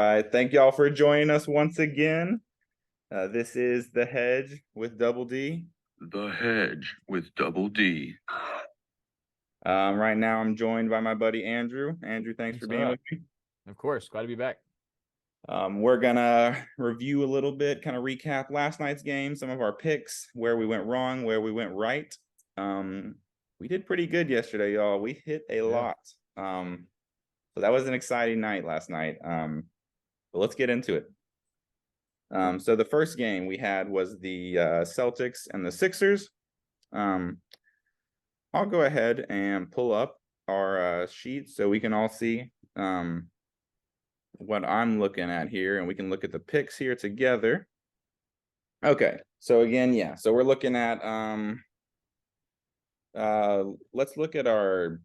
right. Thank y'all for joining us once again. This is The Hedge with Double D. The Hedge with Double D. Right now I'm joined by my buddy Andrew. Andrew, thanks for being with me. Of course. Glad to be back. We're gonna review a little bit, kind of recap last night's game, some of our picks, where we went wrong, where we went right. We did pretty good yesterday, y'all. We hit a lot. So that was an exciting night last night. But let's get into it. So the first game we had was the Celtics and the Sixers. I'll go ahead and pull up our sheet so we can all see what I'm looking at here, and we can look at the picks here together. Okay, so again, so we're looking at let's look at our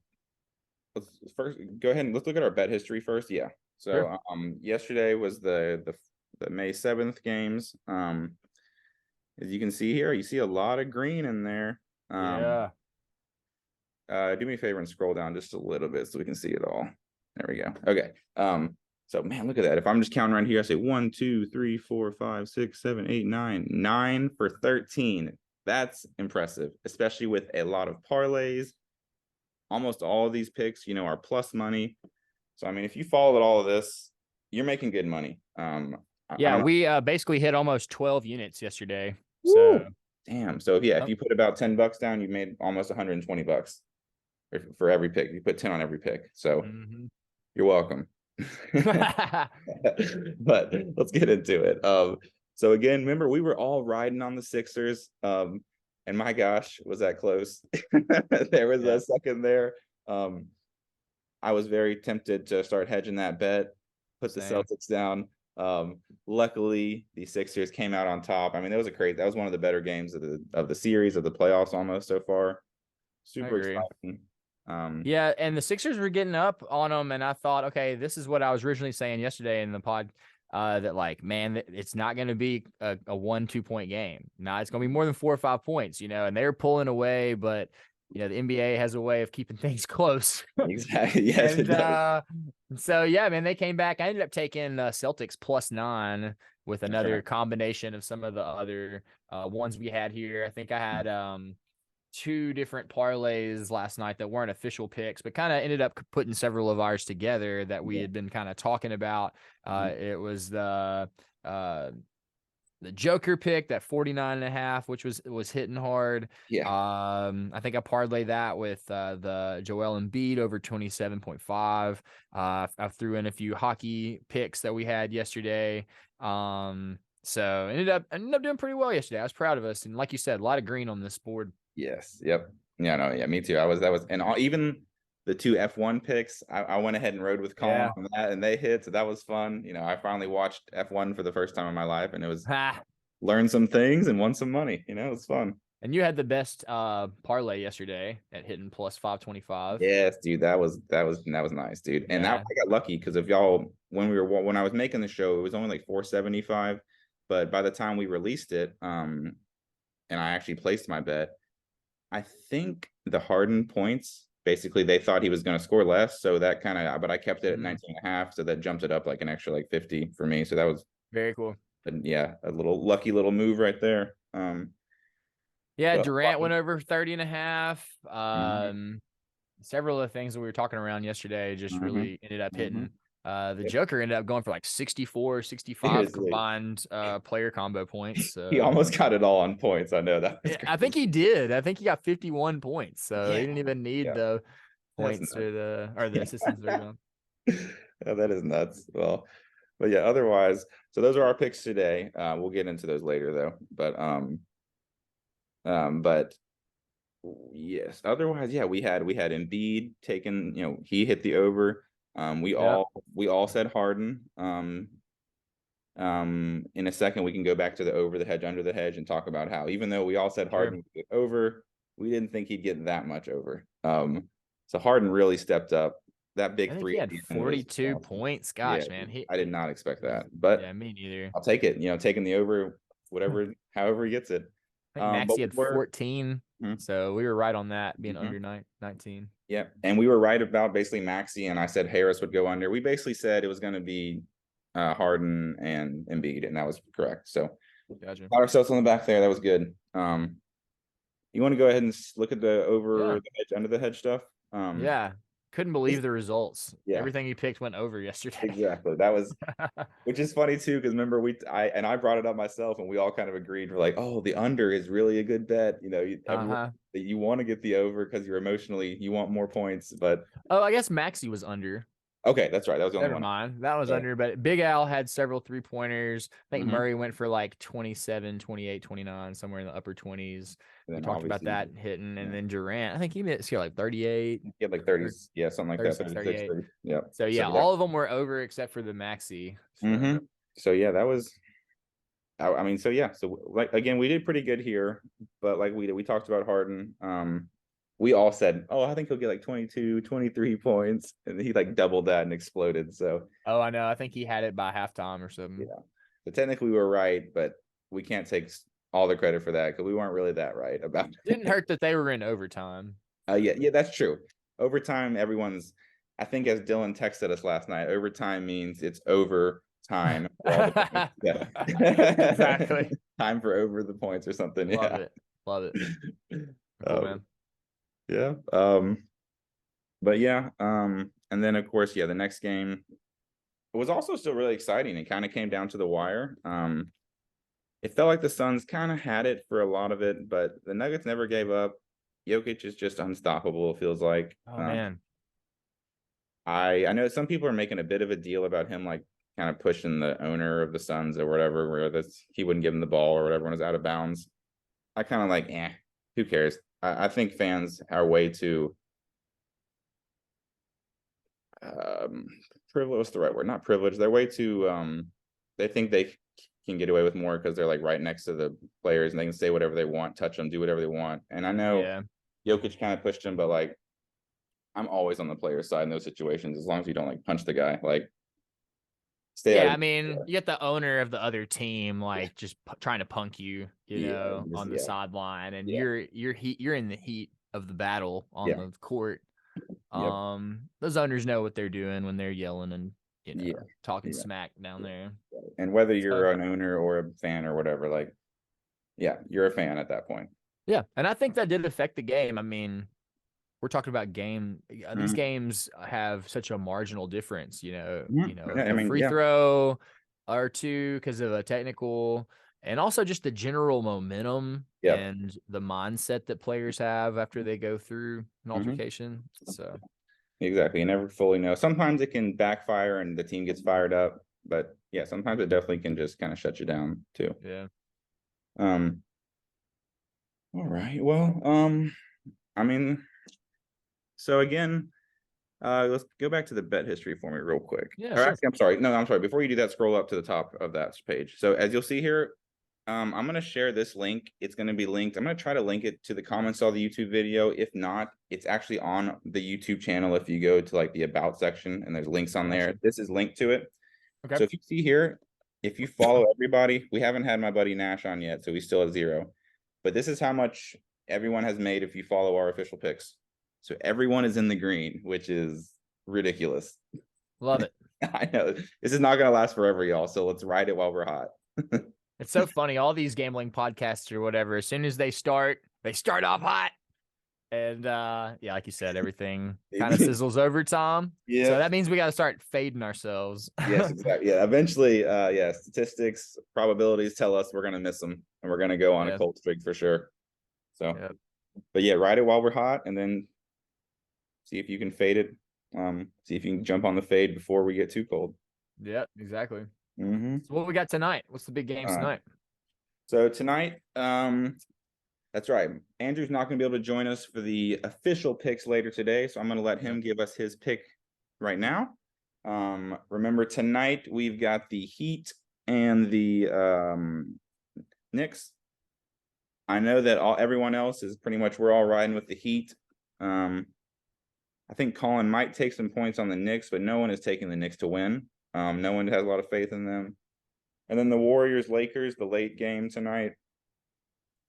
first. Go ahead and let's look at our bet history first. Yeah. So Sure. Yesterday was the May 7th games. As you can see here, you see a lot of green in there. Do me a favor and scroll down just a little bit so we can see it all. There we go. Okay. So man, look at that. If I'm just counting around here, I say 1, 2, 3, 4, 5, 6, 7, 8, 9. 9 for 13. That's impressive, especially with a lot of parlays. Almost all of these picks, are plus money. So I mean, if you followed all of this, you're making good money. We basically hit almost 12 units yesterday. Woo! So damn. So if you put about $10 down, you made almost $120 for every pick. You put 10 on every pick. So you're welcome. But let's get into it. So again, remember we were all riding on the Sixers. And my gosh, was that close? There was a second there. I was very tempted to start hedging that bet, put the Celtics down. Luckily the Sixers came out on top. I mean, that was one of the better games of the series, of the playoffs almost so far. Super exciting. And the Sixers were getting up on them, and I thought, okay, this is what I was originally saying yesterday in the pod, that like, man, it's not going to be a 1-2 point game. Nah, it's going to be more than 4 or 5 points, and they're pulling away, but the NBA has a way of keeping things close. Exactly. Yes, and, it does. So yeah, man, they came back. I ended up taking Celtics +9 with another combination of some of the other ones we had here. I think I had 2 different parlays last night that weren't official picks, but kind of ended up putting several of ours together that we had been kind of talking about. It was the Joker pick, that 49.5, which was hitting hard. I think I parlayed that with the Joel Embiid over 27.5. I threw in a few hockey picks that we had yesterday. So ended up doing pretty well yesterday. I was proud of us, and like you said, a lot of green on this board. Yes. Yep. Yeah. Me too. Even the 2 F1 picks, I went ahead and rode with Colin on that, and they hit. So that was fun. I finally watched F1 for the first time in my life, and it was learned some things and won some money. It was fun. And you had the best parlay yesterday at hitting +525. Yes, dude, that was nice, dude. And I got lucky because if y'all when I was making the show, it was only like 475, but by the time we released it, and I actually placed my bet, I think the Harden points, basically they thought he was going to score less, so that but I kept it at 19.5, so that jumped it up like an extra like 50 for me. So that was very cool. A little lucky little move right there. Durant went over 30.5. Several of the things that we were talking around yesterday just really ended up hitting. The Joker ended up going for like 64, 65 combined player combo points. He almost got it all on points. I know that. I think he did. I think he got 51 points. So he didn't even need the points or the assistants. That is nuts. Well, but yeah, otherwise, so those are our picks today. We'll get into those later though. But yes, otherwise, we had Embiid taken, he hit the over. We all said Harden. In a second we can go back to the over the hedge, under the hedge, and talk about how even though we all said Harden would get over, we didn't think he'd get that much over. So Harden really stepped up. That big 3. He had 42 points. Gosh, man. I did not expect that. But me neither. I'll take it. Taking the over, however he gets it. I think Maxey had 14. So we were right on that, being under 19. Yeah, and we were right about basically Maxey, and I said Harris would go under. We basically said it was going to be Harden and Embiid, and that was correct. So Gotcha. got ourselves on the back there. That was good. You want to go ahead and look at the over the hedge, under the hedge stuff? Yeah. Couldn't believe the results. Yeah. Everything you picked went over yesterday. Exactly. That was, which is funny too, because remember I brought it up myself, and we all kind of agreed. We're like, oh, the under is really a good bet. You know, everyone that you want to get the over because you're emotionally, you want more points. But I guess Maxey was under. Okay, that's right. That was the only Never one. mind. That was under, but Big Al had several 3-pointers. I think Murray went for like 27, 28, 29, somewhere in the upper 20s. We talked about that hitting. And then Durant, I think he made like 38. He had like 30s. Yeah, something like 36, that. 38. 30. Yeah. So, yeah, all of them were over except for the Maxey. So, yeah, that was, I mean, so, yeah. So, like, again, we did pretty good here. But like we talked about Harden. We all said, oh, I think he'll get like 22, 23 points. And he like doubled that and exploded. So, oh, I know. I think he had it by halftime or something. Yeah. So technically we were right, but we can't take all the credit for that because we weren't really that right about it. Didn't hurt that they were in overtime. Yeah, that's true. Overtime, I think as Dylan texted us last night, overtime means it's over time. Exactly. Time for over the points or something. Love it. Cool, man. Yeah. But yeah, and then of course, the next game was also still really exciting. It kind of came down to the wire. It felt like the Suns kind of had it for a lot of it, but the Nuggets never gave up. Jokic is just unstoppable, it feels like. Oh man. I know some people are making a bit of a deal about him like kind of pushing the owner of the Suns or whatever, where he wouldn't give him the ball or whatever when it was out of bounds. I kind of like, who cares? I think fans are way too privileged. What's the right word? Not privileged. They're way too they think they can get away with more because they're like right next to the players and they can say whatever they want, touch them, do whatever they want. And I know Jokic kind of pushed him, but like I'm always on the player's side in those situations as long as you don't like punch the guy. Like I mean, you get the owner of the other team like just trying to punk you, on the sideline, and you're in the heat of the battle on the court. Those owners know what they're doing when they're yelling and talking smack down there. And whether you're an owner or a fan or whatever, like, you're a fan at that point. Yeah, and I think that did affect the game. I mean, we're talking about these games have such a marginal difference, free throw or two because of a technical, and also just the general momentum and the mindset that players have after they go through an altercation. So exactly, you never fully know. Sometimes it can backfire and the team gets fired up, but sometimes it definitely can just kind of shut you down too. All right, well, I mean, so again, let's go back to the bet history for me real quick. Actually, I'm sorry. Before you do that, scroll up to the top of that page. So as you'll see here, I'm going to share this link. It's going to be linked. I'm going to try to link it to the comments of the YouTube video. If not, it's actually on the YouTube channel. If you go to like the about section and there's links on there, this is linked to it. Okay. So if you see here, if you follow everybody, we haven't had my buddy Nash on yet, so we still have 0. But this is how much everyone has made if you follow our official picks. So everyone is in the green, which is ridiculous. Love it. I know this is not going to last forever, y'all. So let's ride it while we're hot. It's so funny. All these gambling podcasts or whatever, as soon as they start off hot. And like you said, everything kind of sizzles over, Tom. Yeah. So that means we got to start fading ourselves. Yes, exactly. Yeah. Eventually, statistics, probabilities tell us we're going to miss them and we're going to go on a cold streak for sure. So, but ride it while we're hot and then see if you can fade it. See if you can jump on the fade before we get too cold. Yeah, exactly. So what we got tonight? What's the big games tonight? So tonight, that's right. Andrew's not going to be able to join us for the official picks later today, so I'm going to let him give us his pick right now. Remember, tonight we've got the Heat and the Knicks. I know that everyone else is pretty much, we're all riding with the Heat. I think Colin might take some points on the Knicks, but no one is taking the Knicks to win. No one has a lot of faith in them. And then the Warriors-Lakers, the late game tonight.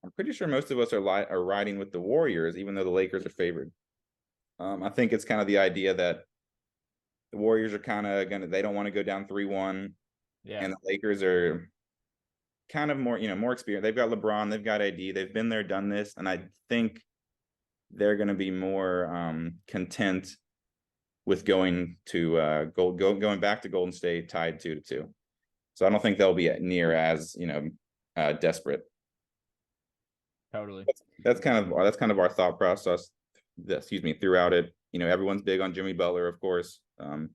I'm pretty sure most of us are riding with the Warriors, even though the Lakers are favored. I think it's kind of the idea that the Warriors are kind of they don't want to go down 3-1. Yeah. And the Lakers are kind of more, more experienced. They've got LeBron, they've got AD, they've been there, done this, and I think they're going to be more content with going to going back to Golden State tied 2-2. So I don't think they'll be near as desperate. Totally. That's kind of our thought process. Throughout it. Everyone's big on Jimmy Butler, of course, and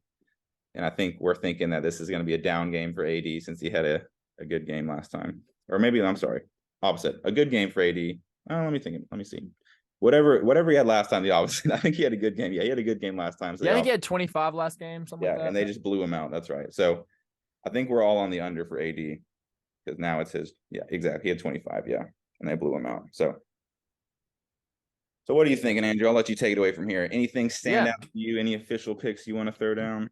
I think we're thinking that this is going to be a down game for AD since he had a good game last time, or maybe I'm sorry, opposite, a good game for AD. Let me see. Whatever he had last time, the opposite. I think he had a good game. Yeah, he had a good game last time. So yeah, I think he had 25 last game, something like that. And they just blew him out. That's right. So I think we're all on the under for AD because now it's his. Yeah, exactly. He had 25. Yeah, and they blew him out. So what are you thinking, Andrew? I'll let you take it away from here. Anything stand out to you? Any official picks you want to throw down?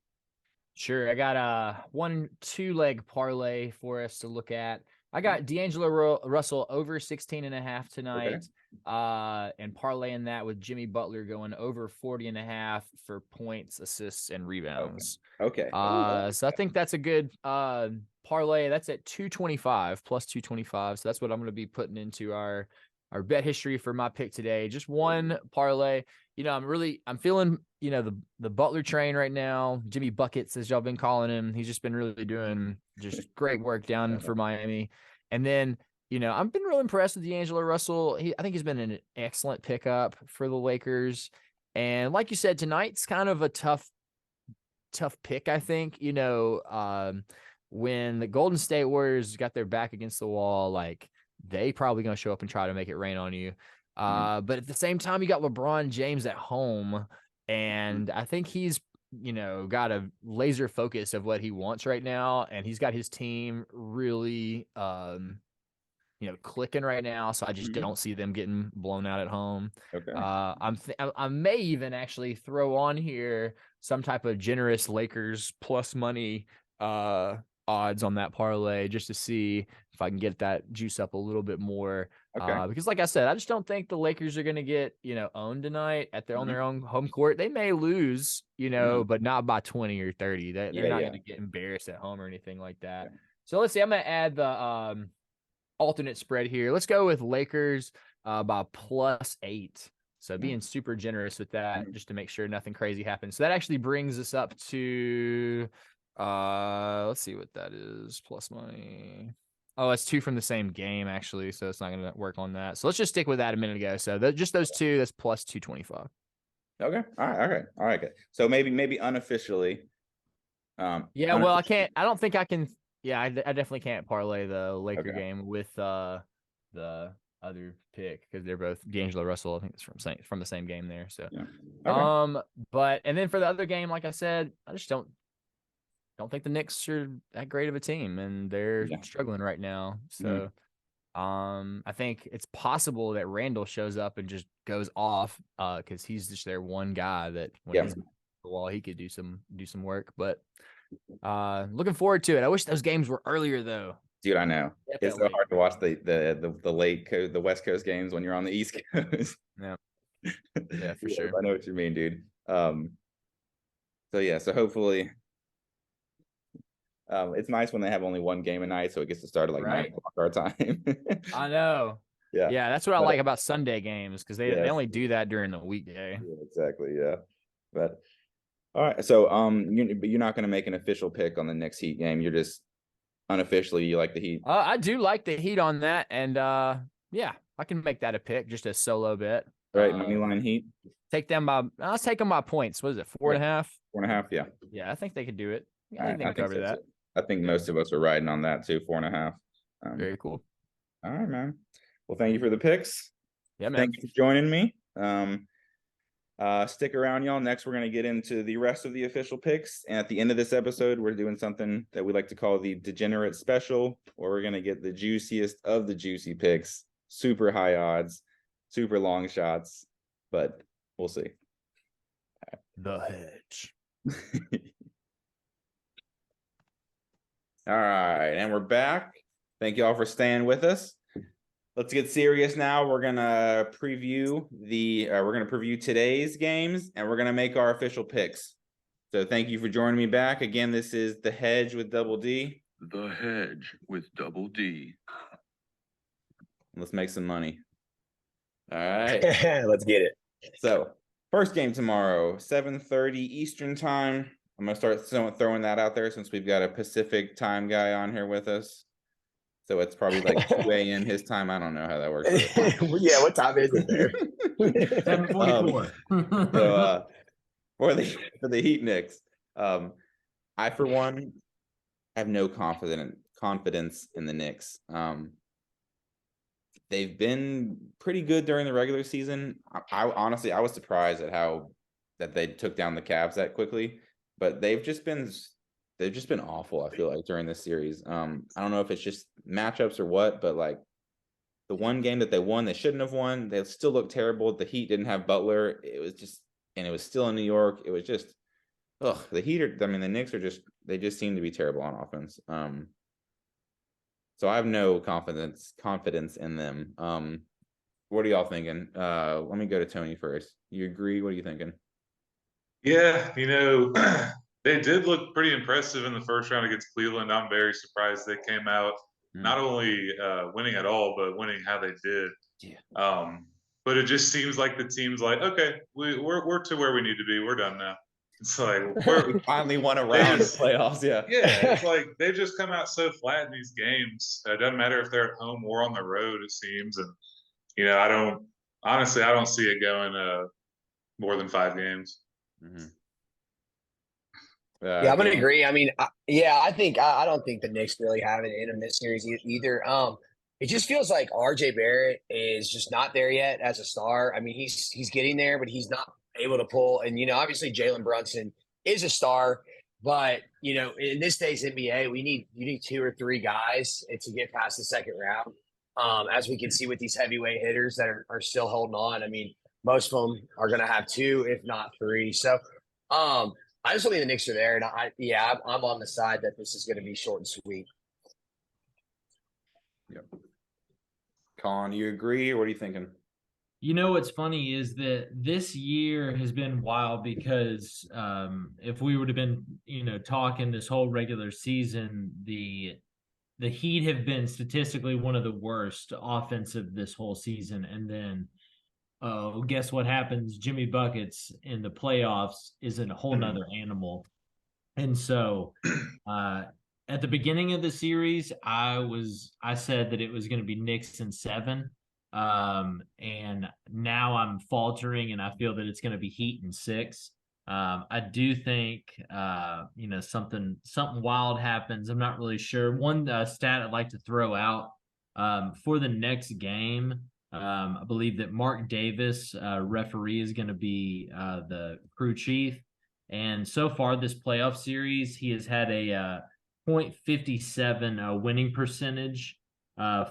Sure. I got a 1-2-leg parlay for us to look at. I got D'Angelo Russell over 16.5 tonight. Okay. And parlaying that with Jimmy Butler going over 40.5 for points, assists, and rebounds. Okay. So I think that's a good parlay. That's at 225 plus 225. So that's what I'm going to be putting into our bet history for my pick today. Just one parlay. I'm feeling, the Butler train right now. Jimmy Buckets, as y'all been calling him. He's just been really doing just great work down for Miami. And then, I've been really impressed with D'Angelo Russell. I think he's been an excellent pickup for the Lakers. And like you said, tonight's kind of a tough pick, I think. When the Golden State Warriors got their back against the wall, like, they probably going to show up and try to make it rain on you. But at the same time, you got LeBron James at home, and I think he's, got a laser focus of what he wants right now, and he's got his team really, clicking right now. So I just don't see them getting blown out at home. Okay. I may even actually throw on here some type of generous Lakers plus money odds on that parlay just to see if I can get that juice up a little bit more. Okay. Because like I said, I just don't think the Lakers are going to get, owned tonight on their own home court. They may lose, but not by 20 or 30. They're not going to get embarrassed at home or anything like that. Yeah. So let's see. I'm going to add the alternate spread here. Let's go with Lakers by +8. So being super generous with that just to make sure nothing crazy happens. So that actually brings us up to let's see what that is. Plus money. Oh, it's 2 from the same game, actually, so it's not going to work on that. So let's just stick with that a minute ago. So just those two, that's plus 225. Okay. All right. Good. So maybe unofficially. Well, I can't. I don't think I can. Yeah, I definitely can't parlay the Laker game with the other pick because they're both D'Angelo Russell. I think it's from the same game there. So, but and then for the other game, like I said, I just don't think the Knicks are that great of a team, and they're struggling right now. So, I think it's possible that Randall shows up and just goes off because he's just their one guy that when he's on the wall, he could do some work. But looking forward to it. I wish those games were earlier though. Dude, I know it's so hard to watch the late coast, the West Coast games when you're on the East Coast. Yeah, for sure. I know what you mean, dude. So hopefully. It's nice when they have only one game a night, so it gets to start at 9 o'clock our time. I know. Yeah, that's what I like about Sunday games because they only do that during the weekday. Yeah, exactly. Yeah, but all right. So you're not going to make an official pick on the Knicks Heat game. You're just unofficially you like the Heat. I do like the Heat on that, and I can make that a pick, just a solo bet. Right, money line Heat. Let's take them by points. What is it? 4.5? 4.5. Yeah. Yeah, I think they could do it. I think they cover that. Too. I think most of us are riding on that too. 4.5. Very cool. All right, man. Well, thank you for the picks. Yeah, man. Thank you for joining me. Stick around, y'all. Next, we're going to get into the rest of the official picks. And at the end of this episode, we're doing something that we like to call the Degenerate Special, where we're going to get the juiciest of the juicy picks, super high odds, super long shots, but we'll see. The Hedge. All right, and we're back. Thank you all for staying with us. Let's get serious now. We're gonna preview today's games, and we're gonna make our official picks. So thank you for joining me back again. This is the Hedge with Double D. The Hedge with Double D. Let's make some money. All right. Let's get it. So first game tomorrow, 7:30 Eastern time. I'm gonna start throwing that out there since we've got a Pacific time guy on here with us. So it's probably like 2 a.m. his time. I don't know how that works. Yeah, what time is it there? 7:44. So for the Heat Knicks, I for one have no confidence in the Knicks. They've been pretty good during the regular season. I honestly was surprised at how that they took down the Cavs that quickly, but they've just been awful, I feel like, during this series. I don't know if it's just matchups or what, but like the one game that they won, they shouldn't have won. They still look terrible. The Heat didn't have Butler. It was still in New York. It was just, the Heat the Knicks they just seem to be terrible on offense. So I have no confidence in them. What are y'all thinking? Let me go to Tony first. You agree? What are you thinking? Yeah, they did look pretty impressive in the first round against Cleveland. I'm very surprised they came out not only winning at all, but winning how they did. Yeah. But it just seems like the team's like, okay, we're to where we need to be. We're done now. It's like we finally won a round of playoffs. Yeah. Yeah, it's like they just come out so flat in these games. It doesn't matter if they're at home or on the road, it seems. And I don't see it going more than 5 games. Mm-hmm. Yeah, I'm gonna agree. I mean, I don't think the Knicks really have it in them this series either. It just feels like RJ Barrett is just not there yet as a star. I mean, he's getting there, but he's not able to pull. And obviously Jalen Brunson is a star, but in this day's NBA, you need 2 or 3 guys to get past the second round. As we can see with these heavyweight hitters that are still holding on. I mean, most of them are going to have 2, if not 3. So, I just don't think the Knicks are there, and I'm on the side that this is going to be short and sweet. Yep. Colin, you agree, or what are you thinking? What's funny is that this year has been wild because if we would have been, talking this whole regular season, the Heat have been statistically one of the worst offensive this whole season. And then, guess what happens? Jimmy Buckets in the playoffs is a whole nother animal. And so at the beginning of the series, I said that it was going to be Knicks in 7. And now I'm faltering and I feel that it's going to be Heat in 6. I do think, something wild happens. I'm not really sure. One stat I'd like to throw out, for the next game, I believe that Mark Davis, referee, is going to be the crew chief. And so far this playoff series, he has had a .57 winning percentage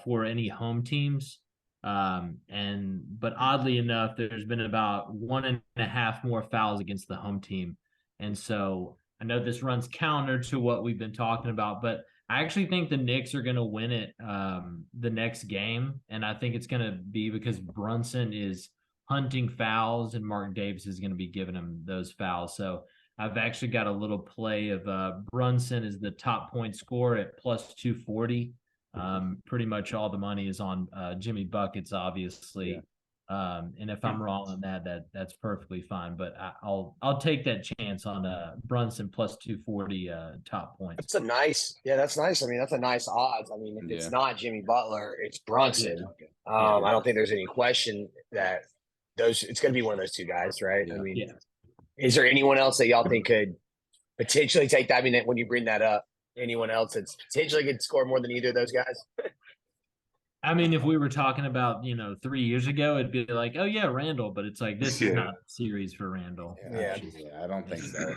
for any home teams. But oddly enough, there's been about 1.5 more fouls against the home team. And so I know this runs counter to what we've been talking about, but I actually think the Knicks are going to win it the next game. And I think it's going to be because Brunson is hunting fouls and Mark Davis is going to be giving him those fouls. So I've actually got a little play of Brunson as the top point scorer at plus 240. Pretty much all the money is on Jimmy Buckets, obviously. Yeah. And if I'm wrong on that's perfectly fine. But I'll take that chance on Brunson plus 240 top points. That's nice. I mean, that's a nice odds. I mean, if it's not Jimmy Butler, it's Brunson. I don't think there's any question that it's going to be one of those 2 guys, right? Yeah. I mean, is there anyone else that y'all think could potentially take that? I mean, when you bring that up, anyone else that's potentially could score more than either of those guys? I mean, if we were talking about, 3 years ago, it'd be like, oh yeah, Randall, but it's like, this is not a series for Randall. Yeah, I don't think so.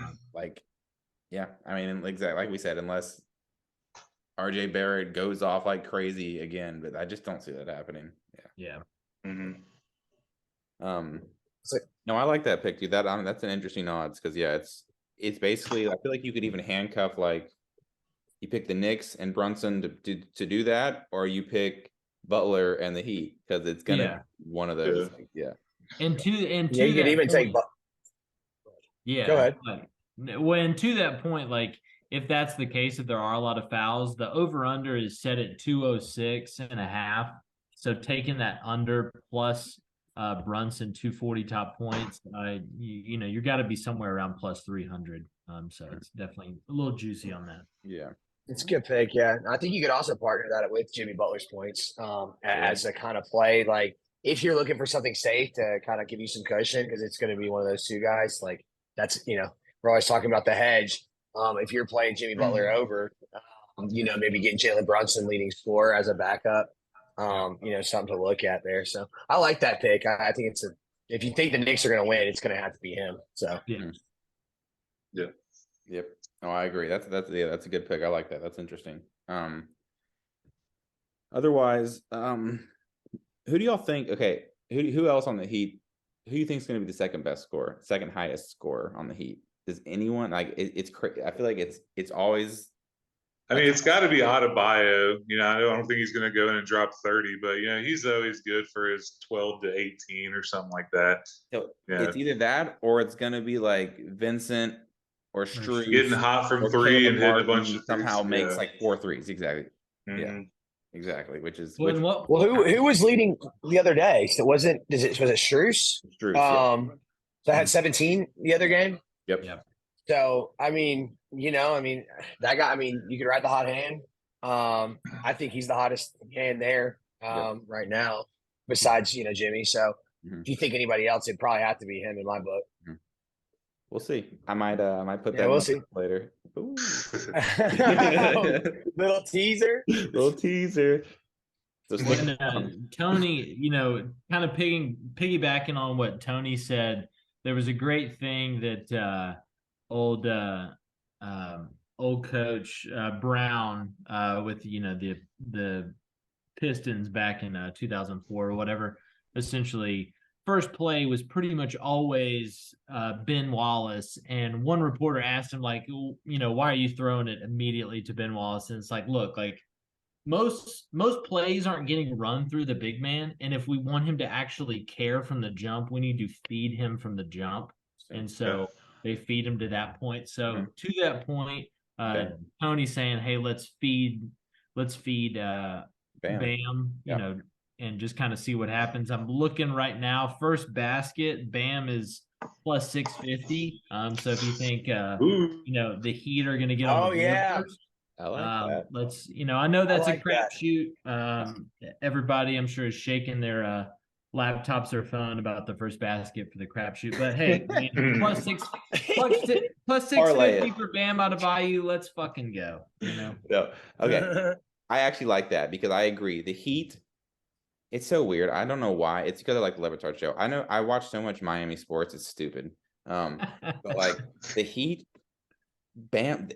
I mean, exactly like we said, unless RJ Barrett goes off like crazy again, but I just don't see that happening. Yeah. Mm-hmm. No, I like that pick, dude. That's an interesting odds because it's basically, I feel like you could even handcuff, like, you pick the Knicks and Brunson to do that, or you pick Butler and the Heat because it's gonna be one of those. And to you could even take. Yeah. Go ahead. When to that point, like if that's the case, if there are a lot of fouls, the over-under is set at 206.5. So taking that under plus Brunson 240 top points, you got to be somewhere around plus 300. So it's definitely a little juicy on that. Yeah. It's a good pick, yeah. I think you could also partner that with Jimmy Butler's points as a kind of play. Like, if you're looking for something safe to kind of give you some cushion, because it's going to be one of those two guys, like that's, we're always talking about the hedge. If you're playing Jimmy Butler over, maybe getting Jalen Brunson leading scorer as a backup, something to look at there. So I like that pick. I think if you think the Knicks are going to win, it's going to have to be him. So Yeah. Yep. Oh, I agree. That's a good pick. I like that. That's interesting. Otherwise, who do y'all think? Okay, who else on the Heat? Who do you think is going to be the second highest scorer on the Heat? Does anyone it's crazy? I feel like it's always. I mean, it's got to be Adebayo. I don't think he's going to go in and drop 30, but he's always good for his 12 to 18 or something like that. So it's either that or it's going to be like Vincent or Strus getting hot from three and hitting a bunch of somehow threes. makes like 4 threes. Exactly. Mm-hmm. Yeah. Exactly. Who was leading the other day? So was it Strus? Strus. That had 17 the other game. Yep. So that guy. You could ride the hot hand. I think he's the hottest hand there right now, besides Jimmy. So if you think anybody else, it'd probably have to be him in my book. Mm-hmm. We'll see. I might put that. We'll see later. Little teaser. So Tony, kind of piggybacking on what Tony said, there was a great thing that old coach Brown with the Pistons back in 2004 or whatever. Essentially, first play was pretty much always Ben Wallace, and one reporter asked him why are you throwing it immediately to Ben Wallace? And it's like, look, like most plays aren't getting run through the big man, and if we want him to actually care from the jump, we need to feed him from the jump, and so they feed him to that point. So to that point, Tony's saying, hey, let's feed Bam, and just kind of see what happens. I'm looking right now. First basket, Bam is plus 650. So if you think the Heat are going to get on the board first, I like that. Let's I know that's a crapshoot. Everybody, I'm sure, is shaking their laptops or phone about the first basket for the crapshoot. But hey, plus 650 for Bam Adebayo. Let's fucking go. No. Okay. I actually like that because I agree. The Heat. It's so weird. I don't know why. It's because I like the Levitard show. I know I watch so much Miami sports. It's stupid. But like the Heat, Bam,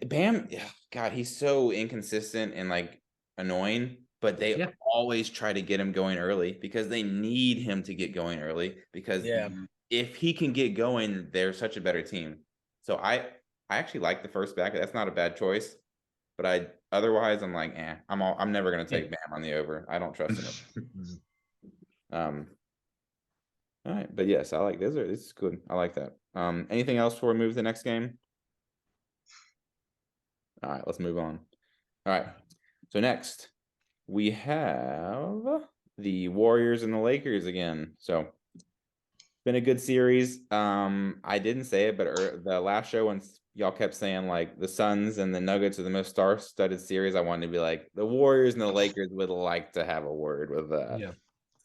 God, he's so inconsistent and like annoying. But they always try to get him going early because they need him to get going early. Because if he can get going, they're such a better team. So I actually like the first back. That's not a bad choice. But otherwise I'm like, I'm never gonna take Bam on the over. I don't trust him. All right, but yes, I like this is good. I like that. Anything else before we move to the next game? All right, let's move on. All right, so next we have the Warriors and the Lakers again. So it's been a good series. I didn't say it, but the last show when y'all kept saying like the Suns and the Nuggets are the most star-studded series, I wanted to be like the Warriors and the Lakers would like to have a word with that. Yeah.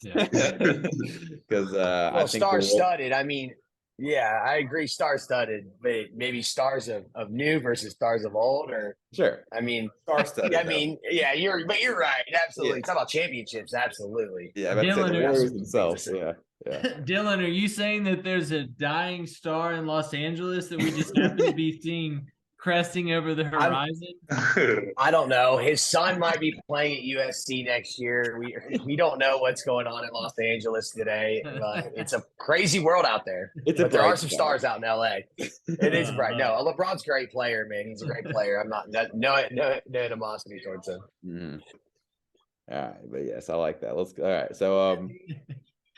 Because I think star-studded. I mean, I agree, star-studded, but maybe stars of new versus stars of old, or sure. I mean, star-studded. You're right. Absolutely. Talk about championships. Absolutely. Yeah, that's the Warriors themselves. Yeah. Dylan, are you saying that there's a dying star in Los Angeles that we just happen to be seeing cresting over the horizon? I don't know. His son might be playing at USC next year. We don't know what's going on in Los Angeles today. But it's a crazy world out there. But there are some stars out in LA. It is bright. No, LeBron's a great player, man. He's a great player. I'm not no animosity towards him. Mm-hmm. All right, but yes, I like that. Let's go. All right, so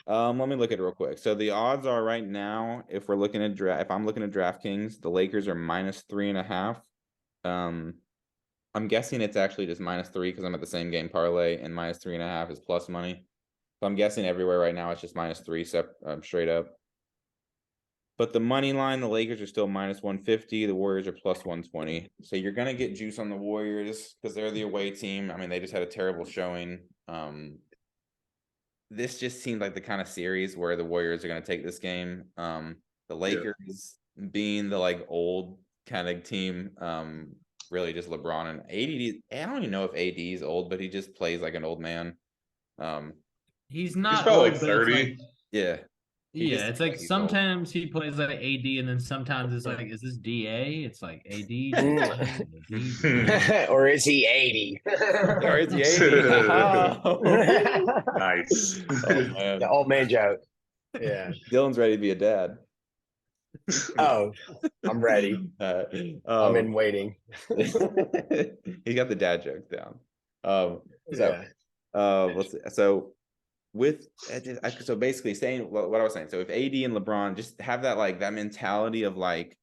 let me look at it real quick. So the odds are right now, if I'm looking at DraftKings, the Lakers are -3.5 I'm guessing it's actually just -3 because I'm at the same game parlay, and -3.5 is plus money. So I'm guessing everywhere right now it's just -3 straight up. But the money line, the Lakers are still -150. The Warriors are +120. So you're gonna get juice on the Warriors because they're the away team. I mean, they just had a terrible showing. This just seemed like the kind of series where the Warriors are gonna take this game. The Lakers being the like old kind of team, really just LeBron and AD. I don't even know if AD is old, but he just plays like an old man. He's not probably old, like but 30. it's like, Yeah. yeah, it's like he's old. sometimes he plays like AD, and then sometimes it's like, is this DA? It's like AD. Or is he 80? Or is he 80? Nice. Oh, man. The old man joke. Yeah. Dylan's ready to be a dad. Oh, I'm ready. I'm in waiting. He got the dad jokes down. Let's see. So basically saying what I was saying. So if AD and LeBron just have that like that mentality of like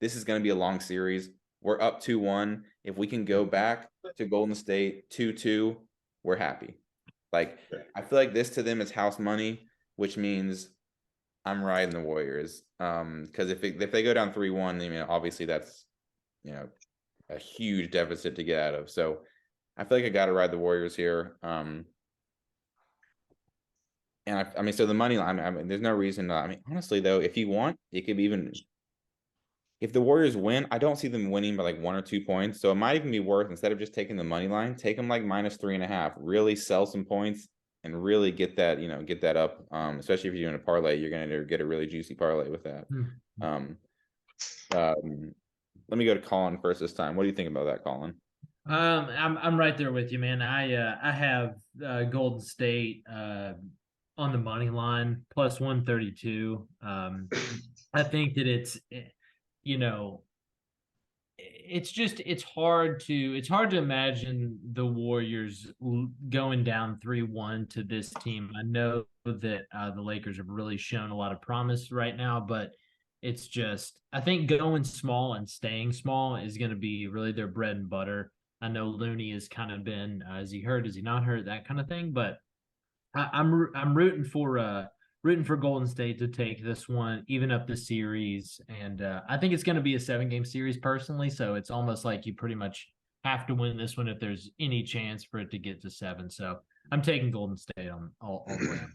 this is going to be a long series. We're up 2-1. If we can go back to Golden State 2-2, we're happy. Like I feel like this to them is house money, which means I'm riding the Warriors. Because if they go down 3-1, I mean obviously that's a huge deficit to get out of. So I feel like I got to ride the Warriors here. And I mean, so the money line. I mean, there's no reason. I mean, honestly, though, if you want, it could be even. If the Warriors win, I don't see them winning by like 1 or 2 points. So it might even be worth, instead of just taking the money line, take them like -3.5. Really sell some points and really get that, get that up. Especially if you're doing a parlay, you're gonna get a really juicy parlay with that. Let me go to Colin first this time. What do you think about that, Colin? I'm right there with you, man. I have Golden State on the money line +132. I think that it's hard to imagine the Warriors going down 3-1 to this team. I know that the Lakers have really shown a lot of promise right now, but it's just, I think going small and staying small is going to be really their bread and butter. I know Looney has kind of been, is he hurt? Is he not hurt? That kind of thing. But I'm rooting for Golden State to take this one, even up the series, and I think it's going to be a 7-game series personally. So it's almost like you pretty much have to win this one if there's any chance for it to get to 7. So I'm taking Golden State on all around.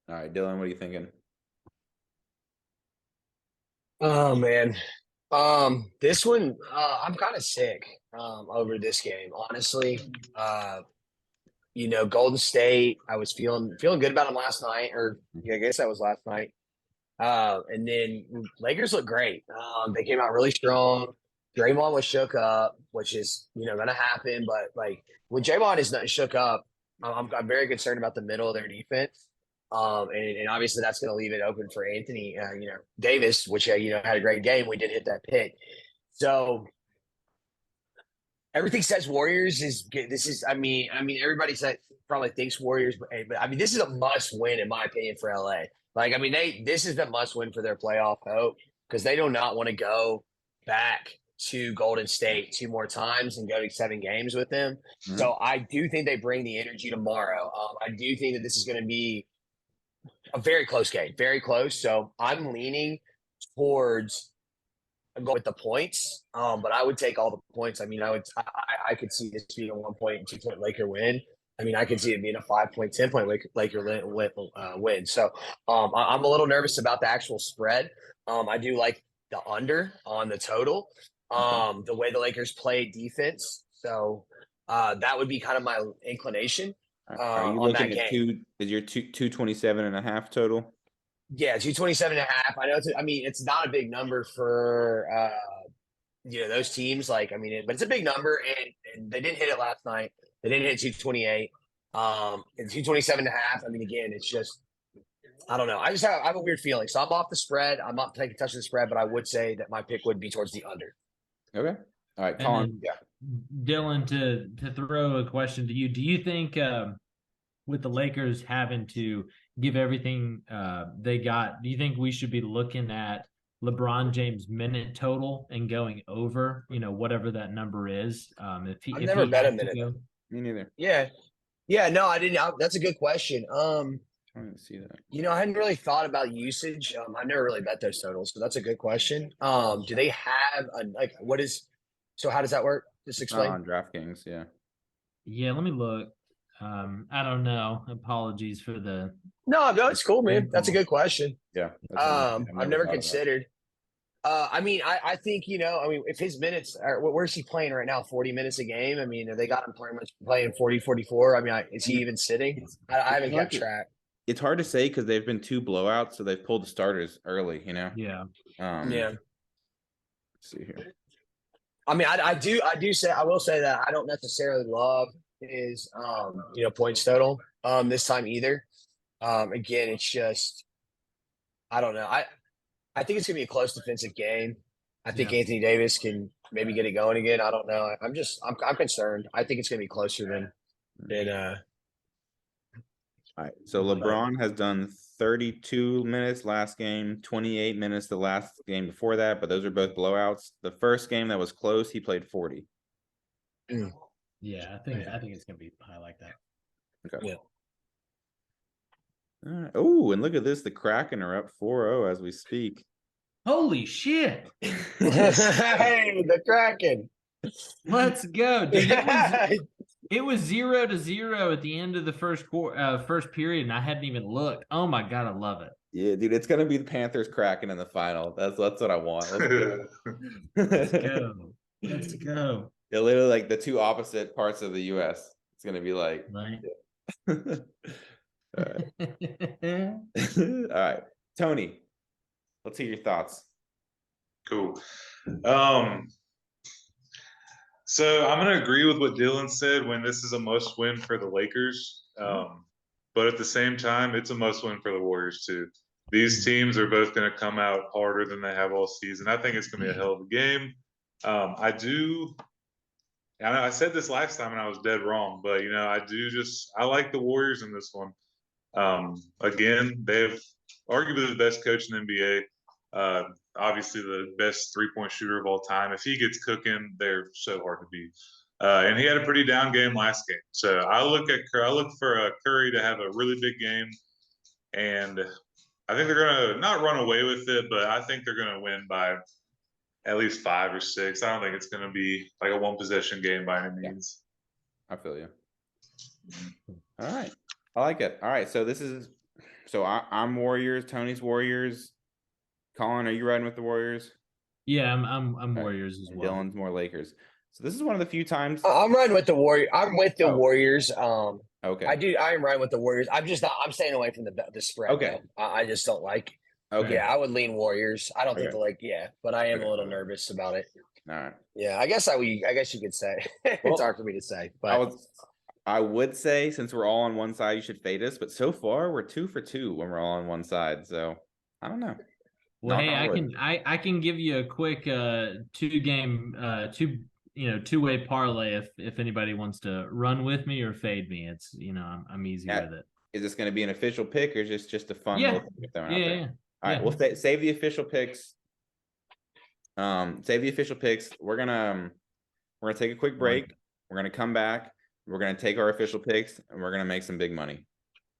All right, Dylan, what are you thinking? Oh man. This one, I'm kind of sick over this game, honestly. Golden State, I was feeling good about them last night, or I guess that was last night. And then Lakers look great. They came out really strong. Draymond was shook up, which is going to happen. But like when Draymond is not shook up, I'm very concerned about the middle of their defense. And obviously that's going to leave it open for Anthony, Davis, which had a great game. We did hit that pick. So everything says Warriors I mean, everybody probably thinks Warriors, but I mean, this is a must win in my opinion for LA. Like, I mean, this is the must win for their playoff hope because they do not want to go back to Golden State 2 more times and go to 7 games with them. Mm-hmm. So I do think they bring the energy tomorrow. I do think that this is going to be a very close game, very close. So I'm leaning towards go with the points, but I would take all the points. I mean, I could see this being a 1 point, 2 point Laker win. I mean, I could see it being a 5 point, 10 point Laker win. So I'm a little nervous about the actual spread. I do like the under on the total, the way the Lakers play defense. So that would be kind of my inclination. Are you looking at is your 227.5 total? Yeah, 227.5. I know. It's not a big number for those teams. Like, I mean, but it's a big number, and they didn't hit it last night. They didn't hit 228. And 227.5. I mean, again, it's just I don't know. I have a weird feeling. So I'm off the spread. I'm not taking touch of the spread, but I would say that my pick would be towards the under. Okay. All right, Colin. Yeah. Dylan, to throw a question to you, do you think with the Lakers having to give everything they got, do you think we should be looking at LeBron James minute total and going over, whatever that number is. If I've he never bet a had to minute. go, Me neither. Yeah. No, I didn't. That's a good question. I didn't see that. I hadn't really thought about usage. I never really bet those totals, so that's a good question. Do they have so how does that work? Just explain. On DraftKings, yeah. yeah, let me look. I don't know. Apologies for the. No, it's cool, man. That's a good question. Yeah. I've never considered. I think, if his minutes are, where's he playing right now? 40 minutes a game. I mean, have they got him pretty much playing 40, 44? I mean, is he even sitting? I haven't kept track. It's hard to say because they've been 2 blowouts, so they've pulled the starters early, Yeah. Yeah. Let's see here. I mean, I will say that I don't necessarily love his, points total, this time either. Again, it's just, I don't know. I think it's gonna be a close defensive game. I think Anthony Davis can maybe get it going again. I don't know. I'm concerned. I think it's gonna be closer than All right. So LeBron has done 32 minutes last game, 28 minutes the last game before that, but those are both blowouts. The first game that was close, he played 40. Yeah, I think it's gonna be high like that. Okay. Yeah. All right. Oh, and look at this. The Kraken are up 4-0 as we speak. Holy shit. hey, the Kraken. Let's go. Dude, it was 0-0 at the end of the first period, and I hadn't even looked. Oh my God, I love it. Yeah, dude, it's gonna be the Panthers Kraken in the final. That's what I want. Let's go. Let's go. Yeah, literally like the 2 opposite parts of the US. It's gonna be like Right. All right. All right. Tony, let's hear your thoughts. Cool. So I'm going to agree with what Dylan said when this is a must win for the Lakers. But at the same time, it's a must win for the Warriors too. These teams are both going to come out harder than they have all season. I think it's going to be a hell of a game. I said this last time and I was dead wrong, but I like the Warriors in this one. Again, they have arguably the best coach in the NBA. Obviously the best 3-point shooter of all time. If he gets cooking, they're so hard to beat. And he had a pretty down game last game. So I look for Curry to have a really big game, and I think they're gonna not run away with it, but I think they're gonna win by at least 5 or 6. I don't think it's gonna be like a 1-possession game by any means. I feel you. All right. I like it. All right. So I'm Warriors, Tony's Warriors. Colin, are you riding with the Warriors? Yeah, I'm Okay. Warriors as And well. Dylan's more Lakers. So this is one of the few times. I'm riding with the Warriors. I'm with the Warriors. Okay. I am riding with the Warriors. I'm staying away from the spread. Okay. Though. I just don't like. Okay. Yeah, I would lean Warriors. I don't think but I am Okay. a little nervous about it. All right. Yeah, I guess you could say. It's hard for me to say, but I would say since we're all on one side, you should fade us. But so far, we're 2 for 2 when we're all on one side. So I don't know. Well, hey, I can give you a quick 2-game two-way parlay if anybody wants to run with me or fade me. It's I'm easy with it. Is this going to be an official pick or just a fun little thing throwing out there? All right, we'll save the official picks. Save the official picks. We're gonna take a quick break. We're gonna come back. We're gonna take our official picks and we're gonna make some big money.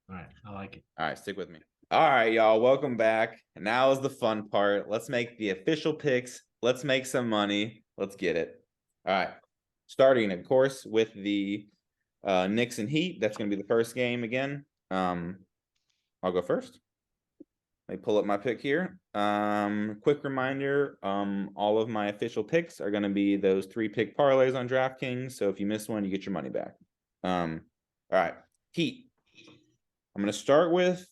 All right, I like it. All right, stick with me. All right, y'all, welcome back. Now is the fun part. Let's make the official picks. Let's make some money. Let's get it. All right, starting, of course, with the Knicks and Heat. That's going to be the first game again. I'll go first. Let me pull up my pick here. Quick reminder, all of my official picks are going to be those 3-pick parlays on DraftKings. So if you miss one, you get your money back. All right, Heat. I'm going to start with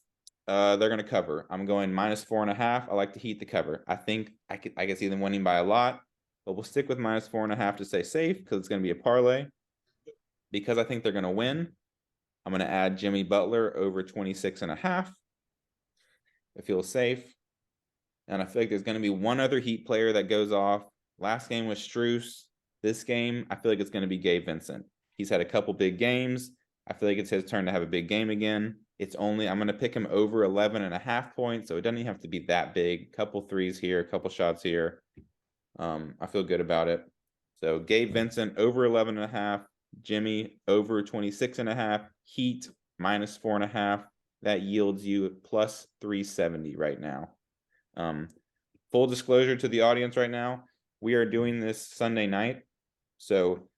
they're going to cover. I'm going -4.5. I like the Heat to cover. I think I could see them winning by a lot, but we'll stick with -4.5 to stay safe because it's going to be a parlay. Because I think they're going to win, I'm going to add Jimmy Butler over 26.5. It feels safe. And I feel like there's going to be one other Heat player that goes off. Last game was Strus. This game, I feel like it's going to be Gabe Vincent. He's had a couple big games. I feel like it's his turn to have a big game again. I'm going to pick him over 11.5 points. So it doesn't even have to be that big. Couple threes here, a couple shots here. I feel good about it. So Gabe Vincent over 11.5, Jimmy over 26.5, Heat minus 4.5. That yields you plus 370 right now. Full disclosure to the audience right now, we are doing this Sunday night. So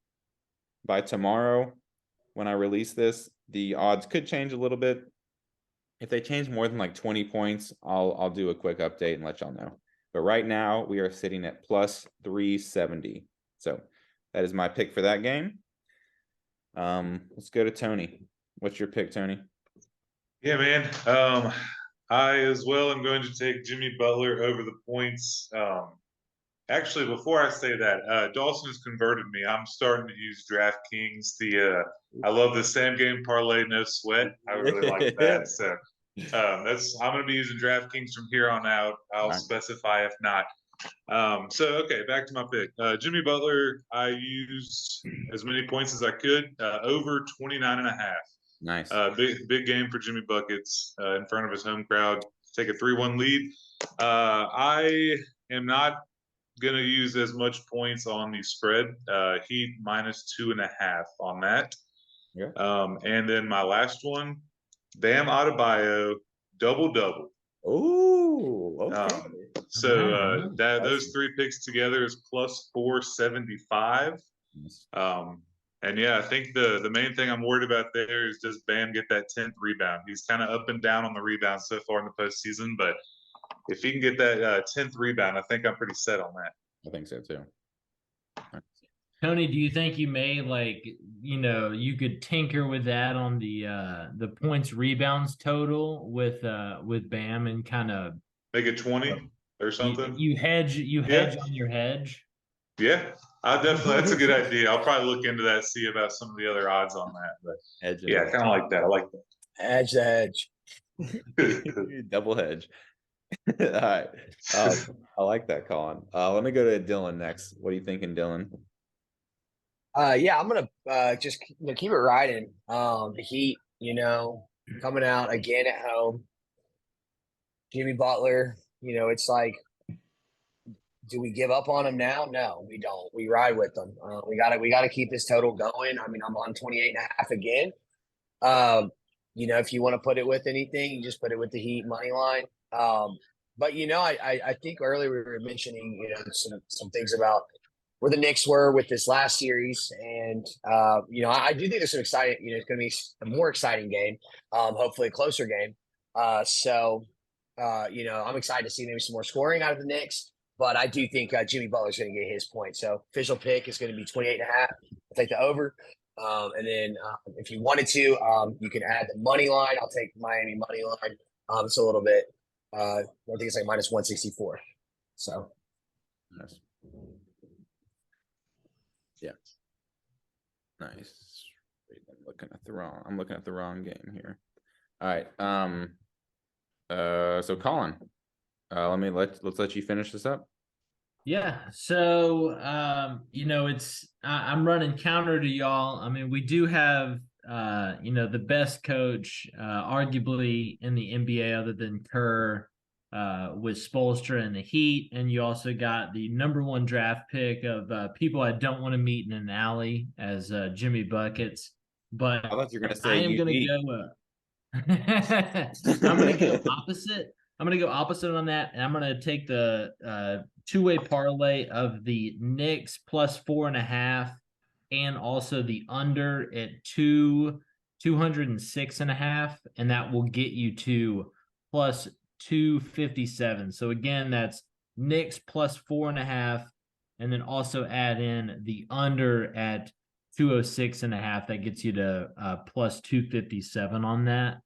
by tomorrow, when I release this, the odds could change a little bit. If they change more than like 20 points, I'll do a quick update and let y'all know. But right now, we are sitting at plus 370. So that is my pick for that game. Let's go to Tony. What's your pick, Tony? Yeah, man. I as well am going to take Jimmy Butler over the points. Actually, before I say that, Dawson has converted me. I'm starting to use DraftKings. I love the same game parlay, no sweat. I really like that. So I'm going to be using DraftKings from here on out. I'll specify if not. Okay, back to my pick. Jimmy Butler, I used as many points as I could, over 29.5. Nice. Big game for Jimmy Buckets in front of his home crowd. Take a 3-1 lead. I am not going to use as much points on the spread. Heat minus 2.5 on that. Yeah. And then my last one, Bam Adebayo, double-double. Oh, okay. Those three picks together is plus 475. And yeah, I think the main thing I'm worried about there is does Bam get that 10th rebound? He's kind of up and down on the rebound so far in the postseason, but if he can get that 10th rebound, I think I'm pretty set on that. I think so too. Tony, do you think you may you could tinker with that on the points rebounds total with Bam and kind of make it 20 or something? You hedge on your hedge. Yeah, that's a good idea. I'll probably look into that, see about some of the other odds on that. But hedge, yeah, kind of like that. I like that. Hedge the hedge. Double hedge. All right. I like that, Colin. Let me go to Dylan next. What are you thinking, Dylan? Yeah, I'm gonna just keep it riding. The Heat, coming out again at home. Jimmy Butler, it's like, do we give up on him now? No, we don't. We ride with them. We gotta keep this total going. I mean, I'm on 28.5 again. If you want to put it with anything, you just put it with the Heat money line. But I think earlier we were mentioning, some things about where the Knicks were with this last series, and I do think there's some exciting. It's going to be a more exciting game, hopefully a closer game. I'm excited to see maybe some more scoring out of the Knicks. But I do think Jimmy Butler's going to get his point. So official pick is going to be 28.5. I'll take the over. And then if you wanted to, you can add the money line. I'll take Miami money line. It's a little bit. I think it's like minus 164. So. Nice. Yeah. Nice. Wait, I'm looking at the wrong game here. All right. So Colin, let's let you finish this up. Yeah. So I'm running counter to y'all. I mean, we do have the best coach arguably in the NBA other than Kerr with Spoelstra and the Heat, and you also got the #1 draft pick of people I don't want to meet in an alley as Jimmy Buckets. But I thought you were going to say I am going to go. I'm going to go opposite. I'm going to go opposite on that, and I'm going to take the two-way parlay of the Knicks plus 4.5, and also the under at 206.5, and that will get you to plus 257. So again, that's Knicks plus 4.5, and then also add in the under at 206.5. That gets you to plus 257 on that.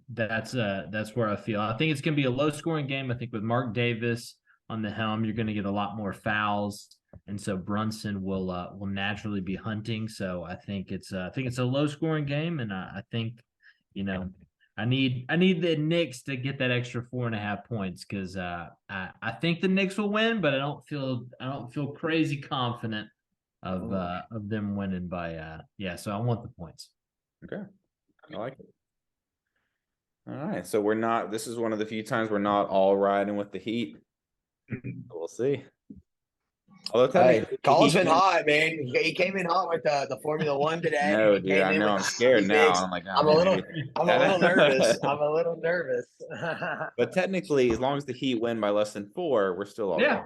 That's where I feel. I think it's going to be a low scoring game. I think with Mark Davis on the helm, you're going to get a lot more fouls, and so Brunson will naturally be hunting. So I think it's a low scoring game, and I think I need the Knicks to get that extra 4.5 points because I think the Knicks will win, but I don't feel crazy confident of them winning by so I want the points. Okay, I like it. All right, so this is one of the few times we're not all riding with the Heat. We'll see. Although technically, Colin's been hot, man. He came in hot with the Formula One today. No, He dude, came I in know. with I'm the scared Hobby now. picks. I'm like, oh, I'm man, a little nervous. I'm a little nervous. But technically, as long as the Heat win by less than 4, we're still all right. Yeah.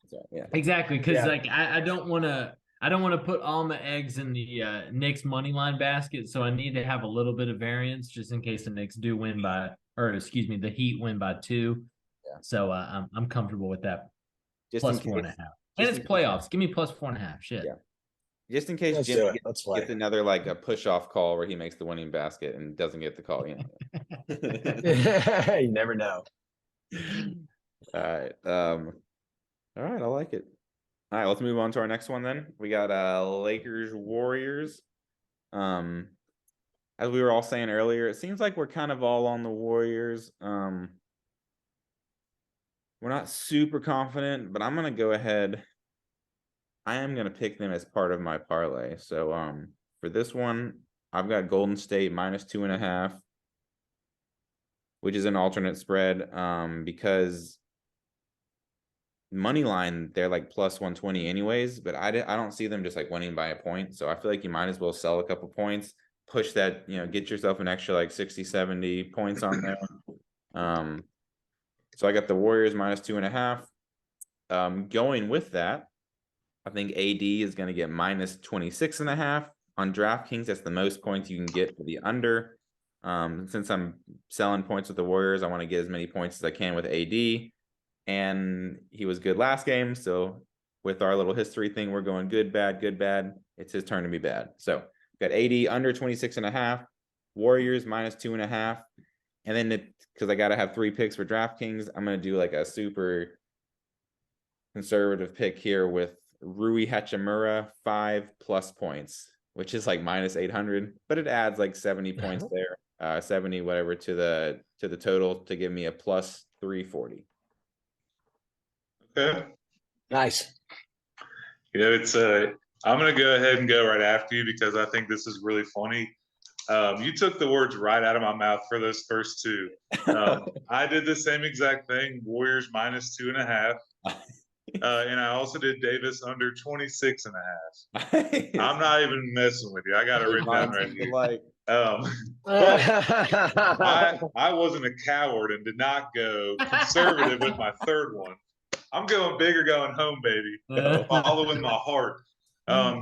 So, yeah. Exactly, because Yeah. like I don't want to put all my eggs in the Knicks money line basket, so I need to have a little bit of variance just in case the Knicks do win by, or excuse me, the Heat win by 2. Yeah. So I'm comfortable with that. Just Plus in case, 4.5, and it's playoffs. Give me plus 4.5. Shit. Yeah. Just in case Let's Jim do it. Let's play. gets another like a push off call where he makes the winning basket and doesn't get the call. You You never know. All right. All right. I like it. All right. Let's move on to our next one then. We got Lakers Warriors. As we were all saying earlier, it seems like we're kind of all on the Warriors. We're not super confident, but I'm gonna go ahead. I am gonna pick them as part of my parlay. So for this one, I've got Golden State minus 2.5, which is an alternate spread. Because money line they're like plus 120 anyways, but I don't see them just like winning by a point. So I feel like you might as well sell a couple points, push that, get yourself an extra like 60-70 points on there. So I got the Warriors minus 2.5. Going with that, I think AD is going to get minus 26.5 on DraftKings. That's the most points you can get for the under. Since I'm selling points with the Warriors, I want to get as many points as I can with AD. And he was good last game. So with our little history thing, we're going good, bad, good, bad. It's his turn to be bad. So got AD under 26.5, Warriors minus 2.5. And then because I got to have 3 picks for DraftKings, I'm going to do like a super conservative pick here with Rui Hachimura 5+ points, which is like minus 800, but it adds like 70 points there, 70 whatever to the total to give me a plus 340. Okay. Nice. It's I'm gonna go ahead and go right after you because I think this is really funny. You took the words right out of my mouth for those first 2. I did the same exact thing. Warriors minus 2.5. And I also did Davis under 26.5. I'm not even messing with you. I got it written down right here. I wasn't a coward and did not go conservative with my third one. I'm going big or going home, baby. Following my heart.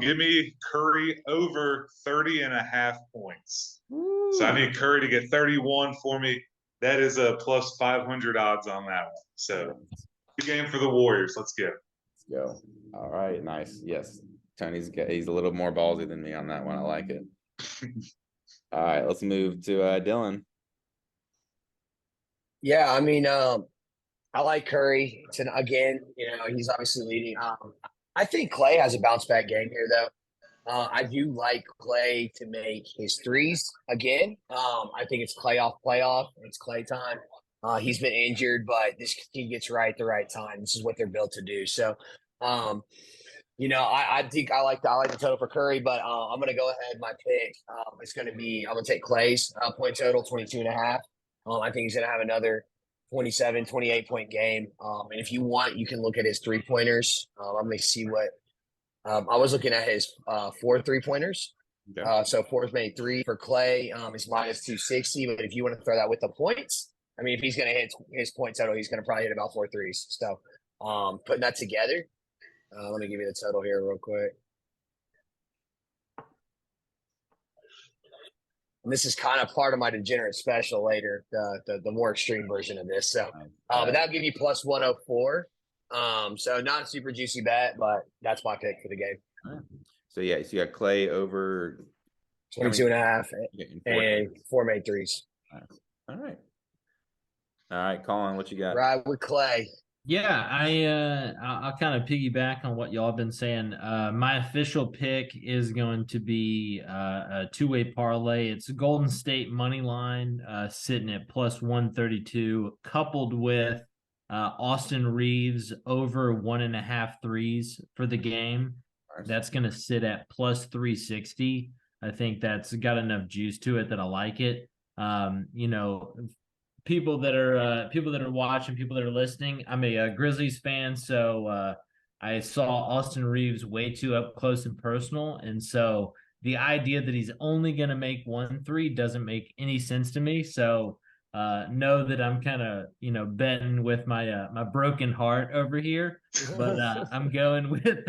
Give me Curry over 30.5 points. Ooh. So I need Curry to get 31 for me. That is a plus 500 odds on that one. So good game for the Warriors. Let's go. Let's go. All right, nice. Yes, Tony's he's a little more ballsy than me on that one. I like it. All right, let's move to Dylan. Yeah, I mean, I like Curry. Again, he's obviously leading. I think Clay has a bounce back game here, though. I do like Clay to make his threes again. I think it's playoff. It's Clay time. He's been injured, but this team gets right at the right time. This is what they're built to do. So, I think I like the total for Curry, but I'm going to go ahead. My pick it's going to be I'm going to take Clay's point total 22.5. I think he's going to have another 27, 28-point game. And if you want, you can look at his 3-pointers. I'm going to see what I was looking at his 4 3-pointers. Okay. So 4's made 3 for Clay. Is minus 260. But if you want to throw that with the points, I mean, if he's going to hit his point total, he's going to probably hit about 4 threes. So putting that together, let me give you the total here real quick. And this is kind of part of my Degenerate Special later, the more extreme version of this. So, but that'll give you plus 104. So not a super juicy bet, but that's my pick for the game. Right. So yeah, so you got Clay over 22.5 and 4 made threes. All right, Colin, what you got? Right with Clay. Yeah, I'll kind of piggyback on what y'all have been saying. My official pick is going to be a 2-way parlay. It's Golden State money line sitting at plus 132, coupled with Austin Reeves over 1.5 threes for the game. Nice. That's going to sit at plus 360. I think that's got enough juice to it that I like it. people that are watching, people that are listening, I'm a Grizzlies fan, so I saw Austin Reeves way too up close and personal, and so the idea that he's only going to make 1 3 doesn't make any sense to me. So know that I'm kind of betting with my my broken heart over here, but I'm going with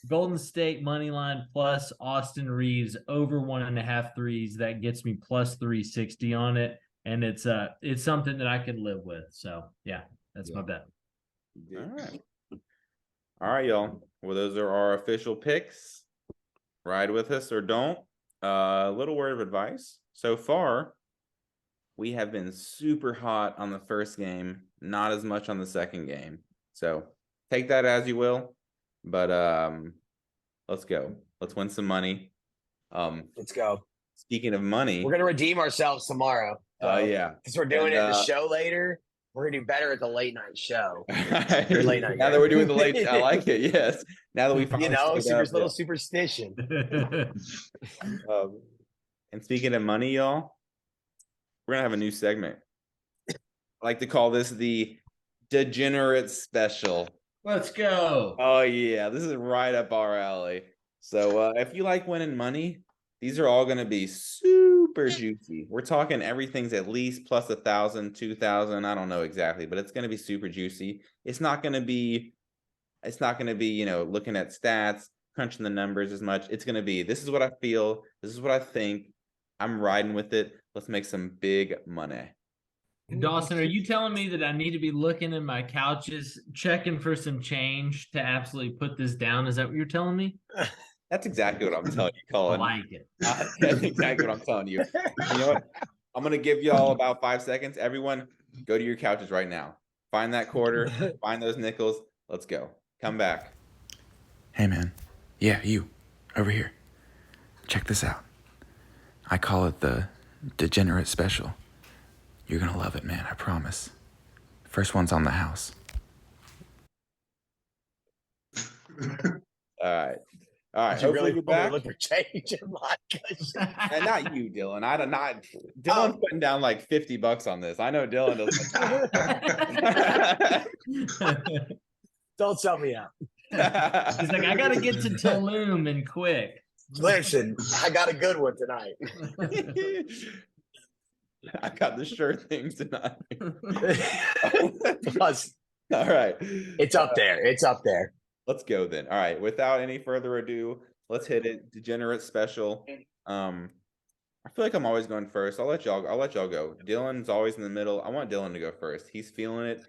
Golden State money line plus Austin Reeves over 1.5 threes. That gets me plus 360 on it, and it's something that I could live with. So yeah, that's my bet. All right, y'all. Well, those are our official picks. Ride with us or don't. A little word of advice. So far, we have been super hot on the first game, not as much on the second game. So take that as you will. But let's go. Let's win some money. Let's go. Speaking of money, we're gonna redeem ourselves tomorrow. Yeah, because we're doing it in the show later. We're gonna do better at the late night show. Late night. Now that we're doing the late, I like it. Yes. Now that we finally, little superstition. And speaking of money, y'all, we're gonna have a new segment. I like to call this the Degenerate Special. Let's go. Oh yeah, this is right up our alley. So if you like winning money, these are all gonna be super juicy. We're talking everything's at least plus 1,000, 2,000. I don't know exactly, but it's gonna be super juicy. It's not gonna be looking at stats, crunching the numbers as much. It's gonna be, this is what I feel, this is what I think. I'm riding with it. Let's make some big money. Dawson, are you telling me that I need to be looking in my couches, checking for some change to absolutely put this down? Is that what you're telling me? That's exactly what I'm telling you, Colin. I like it. That's exactly what I'm telling you. You know what? I'm going to give y'all about 5 seconds. Everyone, go to your couches right now. Find that quarter. Find those nickels. Let's go. Come back. Hey, man. Yeah, you. Over here. Check this out. I call it the Degenerate Special. You're going to love it, man. I promise. First one's on the house. All right. Hopefully really you're back. Look for change in my And not you, Dylan. Dylan's putting down like $50 on this. I know Dylan doesn't. Don't sell me out. He's like, I gotta get to Tulum and quick. Listen, I got a good one tonight. I got the sure things tonight. Plus, all right. It's up there. It's up there. Let's go then. All right. Without any further ado, let's hit it. Degenerate Special. I feel like I'm always going first. I'll let y'all go. Dylan's always in the middle. I want Dylan to go first. He's feeling it.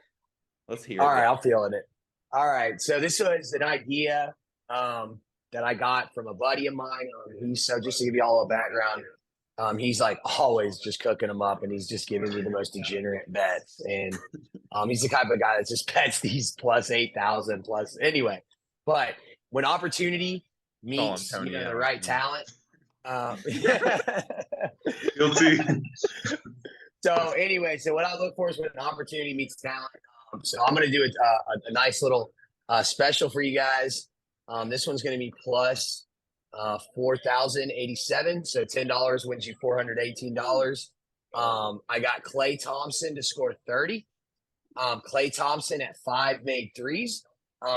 Let's hear it. All right, I'm feeling it. All right. So this was an idea that I got from a buddy of mine. So just to give you all a background, he's like always just cooking them up, and he's just giving me the most degenerate bets. And he's the type of guy that just bets these plus 8,000 plus anyway. But when opportunity meets the right talent, guilty. So anyway, so what I look for is when an opportunity meets talent. So I'm going to do a nice little special for you guys. This one's going to be plus 4,087. So $10 wins you $418. I got Klay Thompson to score 30. Klay Thompson at 5 made threes.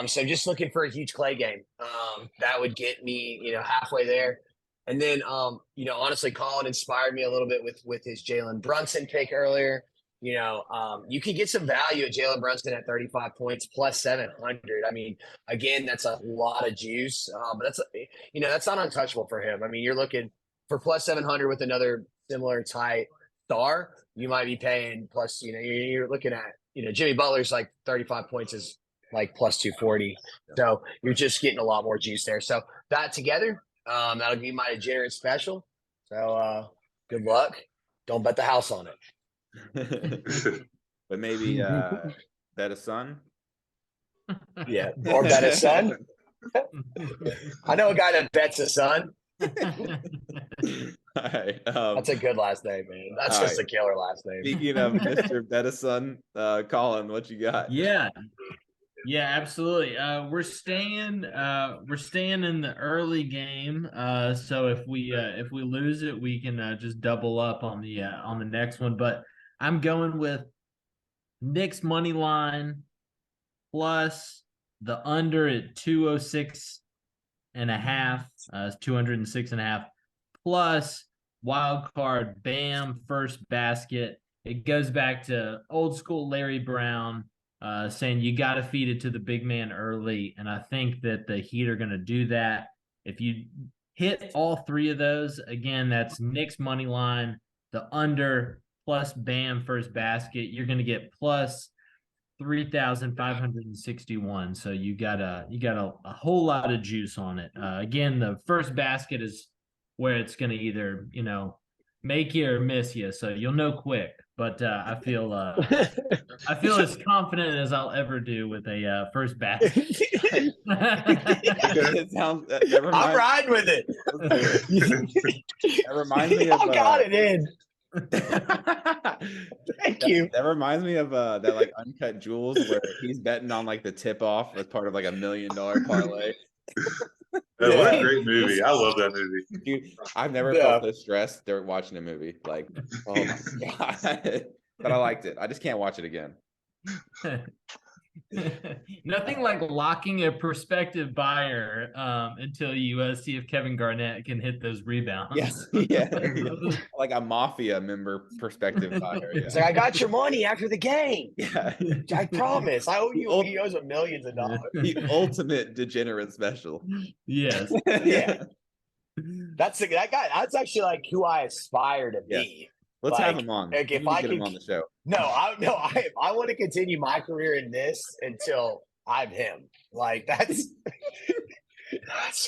So just looking for a huge Klay game. That would get me, halfway there. And then, honestly, Colin inspired me a little bit with his Jalen Brunson pick earlier. You can get some value at Jalen Brunson at 35 points plus 700. I mean, again, that's a lot of juice, but that's not untouchable for him. I mean, you're looking for plus 700 with another similar type star. You might be paying plus, you're looking at, Jimmy Butler's like 35 points is like plus 240. So you're just getting a lot more juice there. So that together, that'll be my Degenerate Special. So good luck. Don't bet the house on it. But maybe bet a son. Yeah, or bet a son. I know a guy that bets a son. All right, that's a good last name, man. That's just a killer last name. Speaking of Mr. Bettison, Colin, what you got? Yeah, absolutely. We're staying in the early game. So if we lose it, we can just double up on the next one. But I'm going with Knicks money line plus the under at 206.5. It's 206.5 plus wild card Bam first basket. It goes back to old school Larry Brown saying you got to feed it to the big man early, and I think that the Heat are going to do that. If you hit all three of those, again, that's Knicks money line, the under plus Bam first basket. You're going to get plus 3,561. So you got a whole lot of juice on it. Again, the first basket is where it's going to either, make you or miss you. So you'll know quick. But I feel as confident as I'll ever do with a first basket. It sounds. I'm riding with it. That reminds me of. Y'all got it in. Thank you. That reminds me of that like Uncut Jewels where he's betting on like the tip off as part of like $1 million parlay. What a great movie. I love that movie. Dude, I've never felt this stressed during watching a movie. Like, oh my God. But I liked it. I just can't watch it again. Nothing like locking a prospective buyer until you see if Kevin Garnett can hit those rebounds. Yes, yeah. Like a mafia member perspective buyer. Yeah. It's like, I got your money after the game. Yeah. I promise. I owe you. He owes him millions of dollars. The ultimate degenerate special. Yes. Yeah. That's actually like who I aspire to be. Let's like, have him on. Like, if I get him on the show. I want to continue my career in this until I'm him. Like that's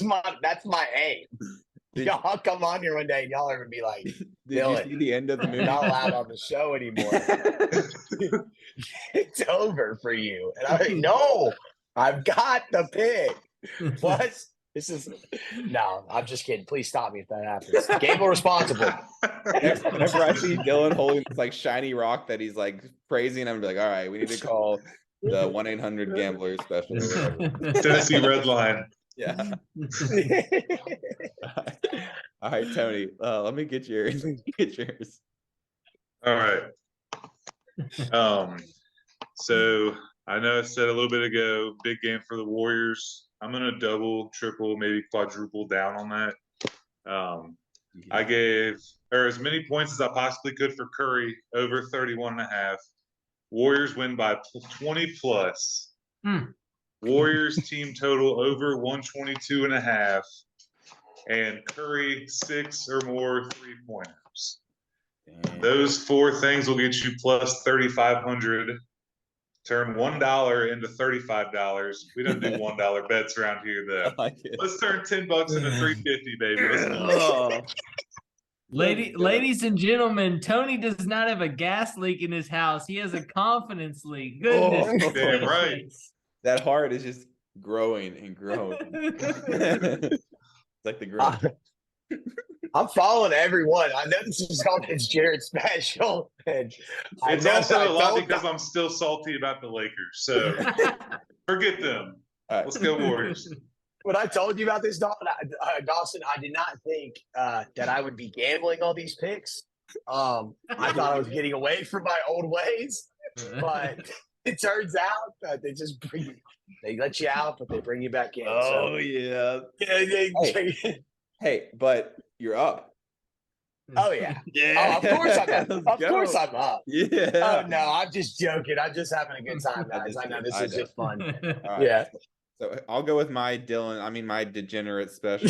my aim. Y'all come on here one day and y'all are gonna be like, did you see the end of the movie? You're not allowed on the show anymore. It's over for you. And I'm like, no, I've got the pick. What? No, I'm just kidding. Please stop me if that happens. Gamble responsibly. Whenever I see Dylan holding this like shiny rock that he's like praising, I'm like, all right, we need to call the 1-800-GAMBLER special or whatever. Tennessee Red Line. Yeah. All right, Tony. Let me get yours. All right. So I know I said a little bit ago, big game for the Warriors. I'm going to double, triple, maybe quadruple down on that. I gave as many points as I possibly could for Curry, over 31.5. Warriors win by 20 plus. Warriors team total over 122.5. And Curry 6 or more 3-pointers. Those four things will get you plus 3,500. Turn $1 into $35. We don't do $1 bets around here, though. Let's turn $10 into $3.50, baby. Ladies and gentlemen, Tony does not have a gas leak in his house. He has a confidence leak. Goodness. Damn right. That heart is just growing and growing. It's like the growth. I'm following everyone. I know this is called Degenerate Special. And it's also a lot because I'm still salty about the Lakers. So forget them. Right. Let's go Warriors. When I told you about this, Dawson, I did not think that I would be gambling all these picks. I thought I was getting away from my old ways. But it turns out that they let you out, but they bring you back in. Oh, yeah. Hey, but you're up. Oh, yeah. Yeah. Oh, of course I'm up. Of course I'm up. Yeah. Oh, no, I'm just joking. I'm just having a good time, guys. I know this is just fun. Right. Yeah. So I'll go with my Degenerate Special.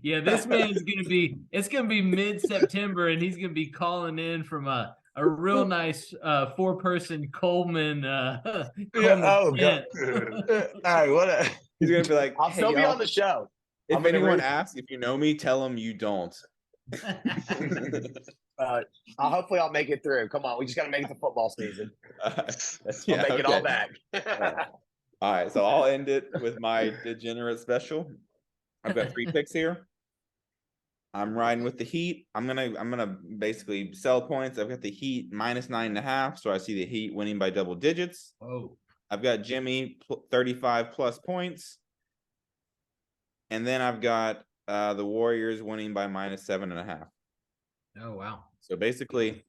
Yeah, this man's it's gonna be mid-September, and he's gonna be calling in from a real nice 4-person Coleman. Oh, God. All right, He's gonna be like, I'll still be on the show. If anyone asks if you know me, tell them you don't. Hopefully I'll make it through. Come on, we just got to make it to football season. I'll make it all back. All right, so I'll end it with my Degenerate Special. I've got 3 picks here. I'm riding with the Heat. I'm gonna basically sell points. I've got the Heat minus 9.5, so I see the Heat winning by double digits. Oh, I've got Jimmy 35 plus points, and then I've got the Warriors winning by -7.5. Oh wow. So basically,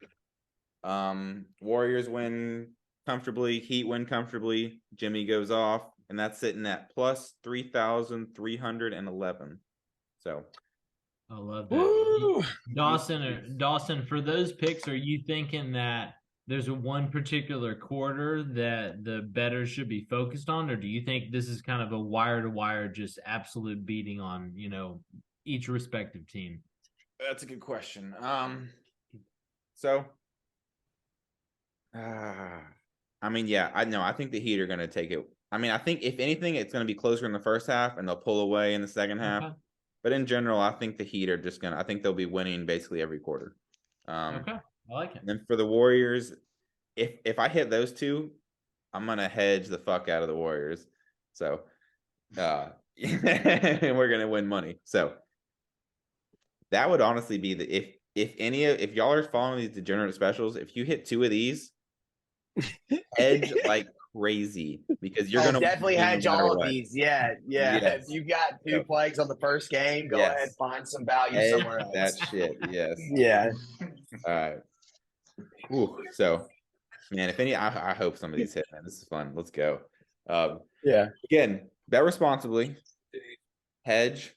Warriors win comfortably, Heat win comfortably, Jimmy goes off, and that's sitting at plus 3,311. So I love that. Woo! Dawson, for those picks, are you thinking that there's one particular quarter that the bettors should be focused on, or do you think this is kind of a wire to wire, just absolute beating on, each respective team? that's a good question. So I mean, yeah, I think the Heat are going to take it. I mean, I think if anything, it's going to be closer in the first half and they'll pull away in the second half. Okay. But in general, I think the Heat are I think they'll be winning basically every quarter. Okay, I like it. And then for the Warriors, if I hit those two, I'm going to hedge the fuck out of the Warriors. So, we're going to win money. So that would honestly be if y'all are following these degenerate specials, if you hit 2 of these, hedge like crazy because you're gonna definitely hedge all of these. Yeah. Yes. If you got 2 plays on the first game, go ahead, find some value hedge somewhere else. that shit. Yes. Yeah. All right. Ooh, so man, if any, I hope some of these hit, man. This is fun. Let's go. Yeah. Again, bet responsibly. Hedge.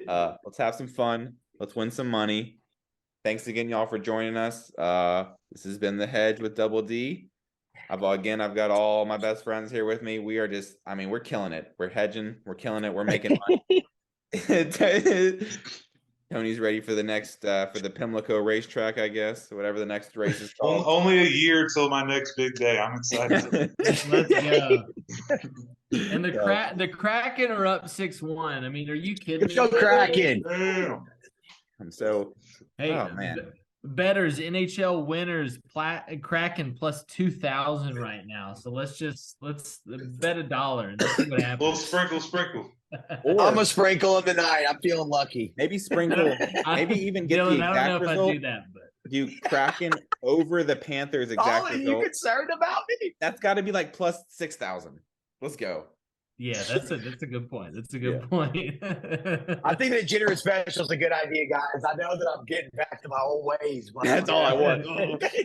Let's have some fun. Let's win some money. Thanks again, y'all, for joining us. This has been the Hedge with Double D. I've got all my best friends here with me. We are we're killing it. We're hedging. We're killing it. We're making money. Tony's ready for the next, for the Pimlico racetrack, I guess, whatever the next race is called. Only a year till my next big day. I'm excited. Let's go. And the Kraken are up 6-1. I mean, are you kidding me? Go Kraken. Damn. I'm so, Hey, oh man. bettors, NHL winners, Kraken plus 2,000 right now. So let's bet $1 and see what happens. Little sprinkle. Or I'm a sprinkle of the night. I'm feeling lucky. maybe sprinkle, maybe even get Dylan, the I exact don't know result. if I do that, but Do Kraken over the Panthers exact Oh, you result. concerned about me? That's got to be like plus 6,000. Let's go. yeah, that's a good point. That's a good point. I think the Degenerate Special is a good idea, guys. I know that I'm getting back to my old ways. But That's all I want. That's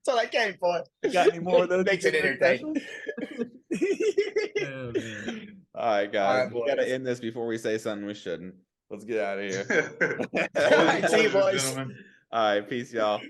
what I came for. Got any more of those? Makes it entertaining. Oh, man. All right, guys. All right, We got to boys. end this before we say something we shouldn't. Let's get out of here. All right, see you, boys. Gentlemen. All right, peace, y'all.